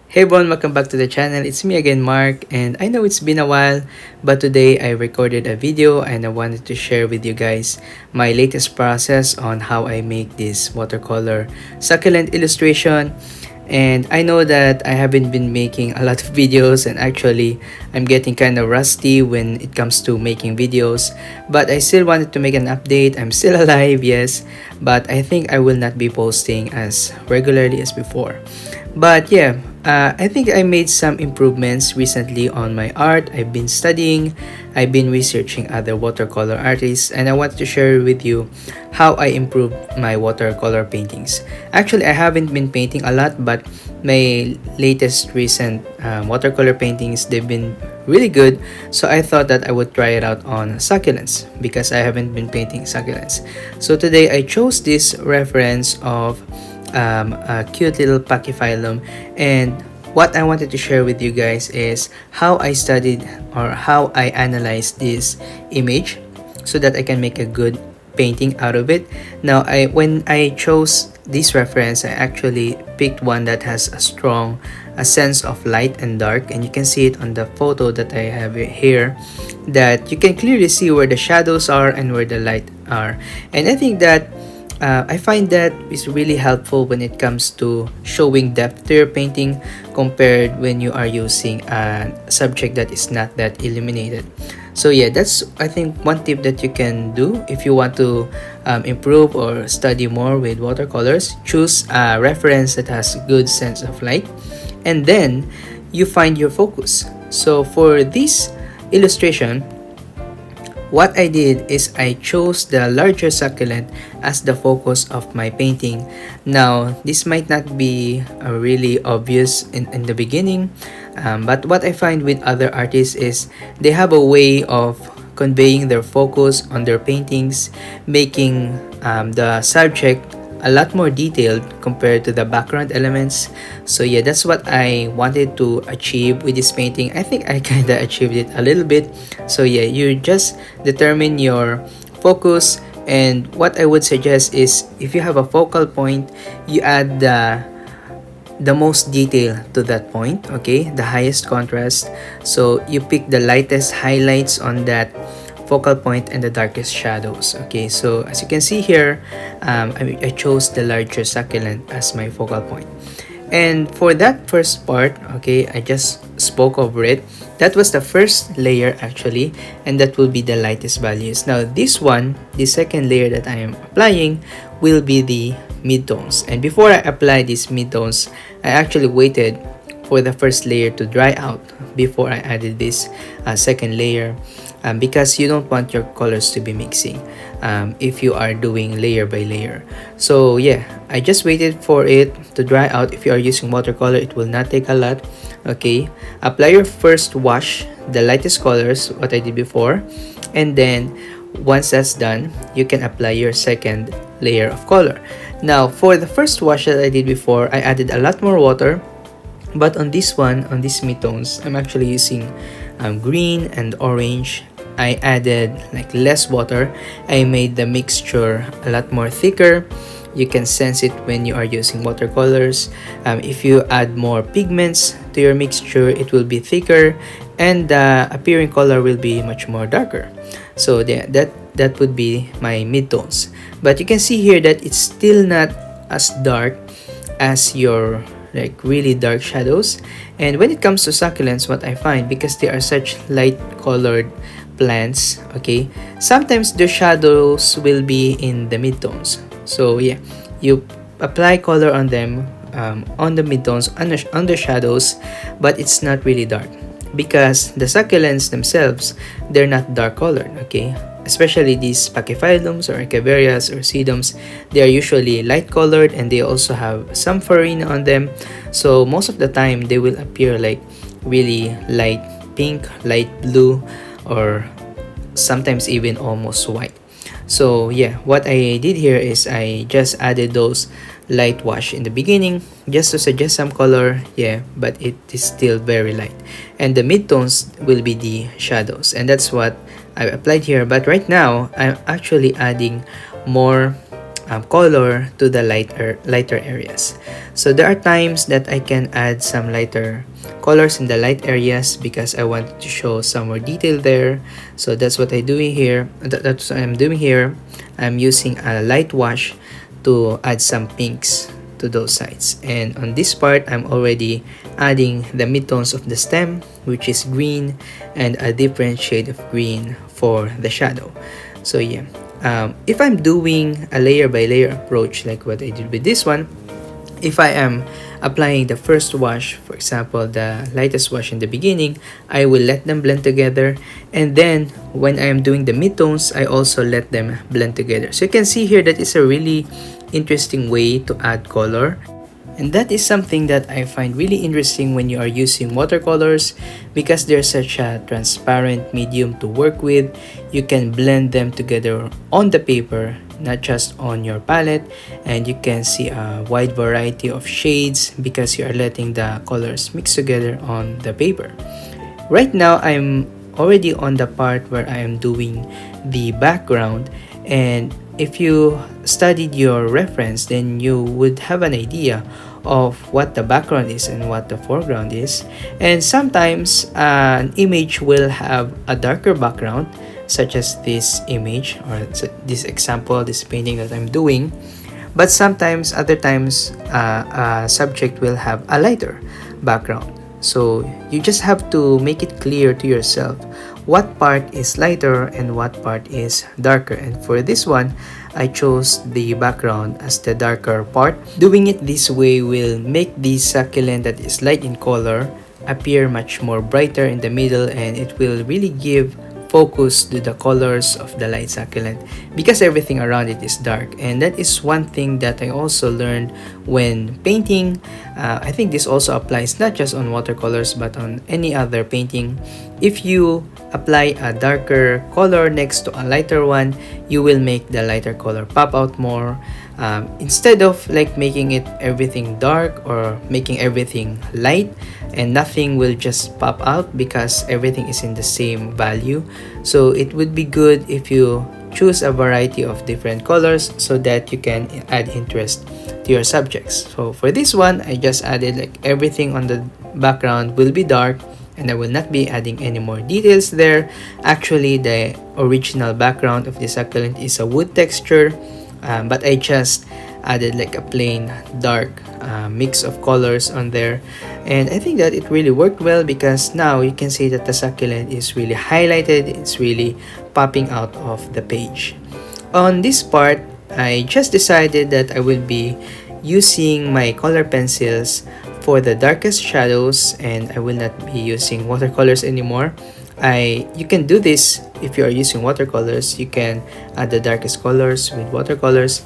Hey everyone, welcome back to the channel. It's me again, Mark, and I know it's been a while, but today I recorded a video and I wanted to share with you guys my latest process on how I make this watercolor succulent illustration. And I know that I haven't been making a lot of videos, and actually I'm getting kind of rusty when it comes to making videos, but I still wanted to make an update. I'm still alive, yes, but I think I will not be posting as regularly as before. But yeah, I think I made some improvements recently on my art. I've been studying, I've been researching other watercolor artists, and I want to share with you how I improved my watercolor paintings. Actually, I haven't been painting a lot, but my latest recent watercolor paintings, they've been really good. So I thought that I would try it out on succulents because I haven't been painting succulents. So today I chose this reference of a cute little pachyphylum, and what I wanted to share with you guys is how I studied or how I analyzed this image so that I can make a good painting out of it. Now, when I chose this reference, I actually picked one that has a sense of light and dark, and you can see it on the photo that I have here, that you can clearly see where the shadows are and where the light are. And I think that I find that is really helpful when it comes to showing depth to your painting compared when you are using a subject that is not that illuminated. So yeah, that's I think one tip that you can do if you want to improve or study more with watercolors. Choose a reference that has good sense of light, and then you find your focus. So for this illustration, what I did is I chose the larger succulent as the focus of my painting. Now, this might not be really obvious in the beginning, but what I find with other artists is they have a way of conveying their focus on their paintings, making the subject a lot more detailed compared to the background elements. So yeah, that's what I wanted to achieve with this painting. I think I kind of achieved it a little bit. So yeah, you just determine your focus, and what I would suggest is if you have a focal point, you add the most detail to that point, okay, the highest contrast. So you pick the lightest highlights on that focal point and the darkest shadows. Okay, so as you can see here, I chose the larger succulent as my focal point. And for that first part, okay, I just spoke over it. That was the first layer actually, and that will be the lightest values. Now this one, the second layer that I am applying, will be the midtones. And before I apply these midtones, I actually waited for the first layer to dry out before I added this second layer, because you don't want your colors to be mixing if you are doing layer by layer. So yeah, I just waited for it to dry out. If you are using watercolor, it will not take a lot. Okay, apply your first wash, the lightest colors, what I did before, and then once that's done, you can apply your second layer of color. Now for the first wash that I did before, I added a lot more water, but on this one, on these midtones, I'm actually using green and orange. I added like less water. I made the mixture a lot more thicker. You can sense it when you are using watercolors. If you add more pigments to your mixture, it will be thicker, and the appearing color will be much more darker. So that would be my midtones. But you can see here that it's still not as dark as your like really dark shadows. And when it comes to succulents, what I find, because they are such light colored plants, okay, sometimes the shadows will be in the midtones. So yeah, you apply color on them, on the midtones, on the shadows, but it's not really dark because the succulents themselves, they're not dark colored, okay, especially these pachyphyllums or echeverias or sedums. They are usually light colored, and they also have some farina on them. So most of the time they will appear like really light pink, light blue, or sometimes even almost white. So yeah, what I did here is I just added those light wash in the beginning just to suggest some color, yeah, but it is still very light, and the midtones will be the shadows, and that's what I applied here. But right now I'm actually adding more color to the lighter areas. So there are times that I can add some lighter colors in the light areas because I want to show some more detail there. So that's what I'm doing here. That's what I'm doing here. I'm using a light wash to add some pinks to those sides, and on this part I'm already adding the midtones of the stem, which is green, and a different shade of green for the shadow. So yeah, if I'm doing a layer by layer approach like what I did with this one, if I am applying the first wash, for example the lightest wash in the beginning, I will let them blend together, and then when I am doing the midtones, I also let them blend together. So you can see here that it's a really interesting way to add color, and that is something that I find really interesting when you are using watercolors, because they're such a transparent medium to work with. You can blend them together on the paper, not just on your palette, and you can see a wide variety of shades because you are letting the colors mix together on the paper. Right now I'm already on the part where I am doing the background, and if you studied your reference, then you would have an idea of what the background is and what the foreground is. And sometimes an image will have a darker background, such as this image or this example, this painting that I'm doing. But sometimes, other times, a subject will have a lighter background. So you just have to make it clear to yourself what part is lighter and what part is darker. And for this one, I chose the background as the darker part. Doing it this way will make the succulent that is light in color appear much more brighter in the middle, and it will really give focus to the colors of the light succulent because everything around it is dark. And that is one thing that I also learned when painting. I think this also applies not just on watercolors but on any other painting. If you apply a darker color next to a lighter one, you will make the lighter color pop out more, instead of like making it everything dark or making everything light and nothing will just pop out because everything is in the same value. So it would be good if you choose a variety of different colors so that you can add interest to your subjects. So for this one, I just added like everything on the background will be dark, and I will not be adding any more details there. Actually, the original background of the succulent is a wood texture, but I just added like a plain dark mix of colors on there, and I think that it really worked well because now you can see that the succulent is really highlighted. It's really popping out of the page. On this part, I just decided that I will be using my color pencils for the darkest shadows, and I will not be using watercolors anymore. You can do this if you are using watercolors. You can add the darkest colors with watercolors,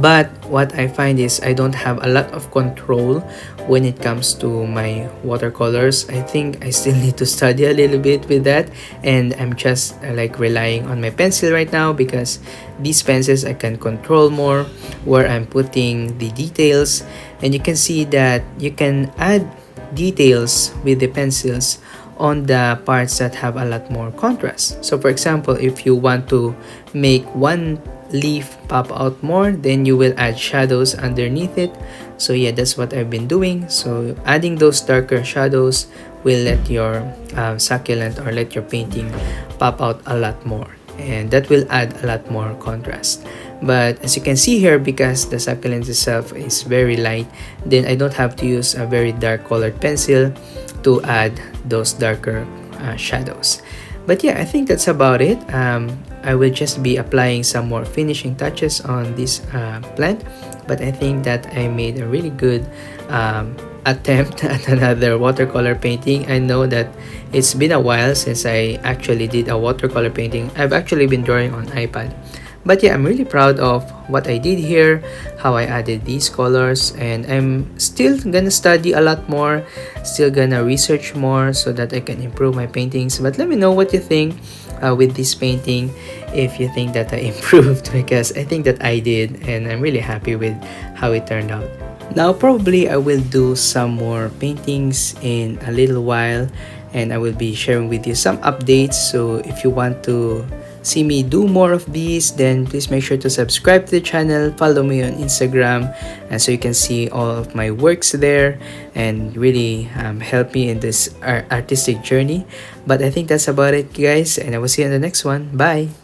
but what I find is I don't have a lot of control when it comes to my watercolors. I think I still need to study a little bit with that, and I'm just like relying on my pencil right now because these pencils I can control more where I'm putting the details, and you can see that you can add details with the pencils on the parts that have a lot more contrast. So for example, if you want to make one leaf pop out more, then you will add shadows underneath it. So yeah, that's what I've been doing. So adding those darker shadows will let your succulent or let your painting pop out a lot more, and that will add a lot more contrast. But as you can see here, because the succulent itself is very light, then I don't have to use a very dark colored pencil to add those darker shadows. But yeah, I think that's about it. I will just be applying some more finishing touches on this plant, but I think that I made a really good attempt at another watercolor painting. I know that it's been a while since I actually did a watercolor painting. I've actually been drawing on iPad. But yeah, I'm really proud of what I did here, how I added these colors, and I'm still gonna study a lot more, still gonna research more so that I can improve my paintings. But let me know what you think with this painting, if you think that I improved, because I think that I did, and I'm really happy with how it turned out. Now probably I will do some more paintings in a little while, and I will be sharing with you some updates. So if you want to see me do more of these, then please make sure to subscribe to the channel, follow me on Instagram, and so you can see all of my works there and really help me in this artistic journey. But I think that's about it, guys, and I will see you in the next one. Bye.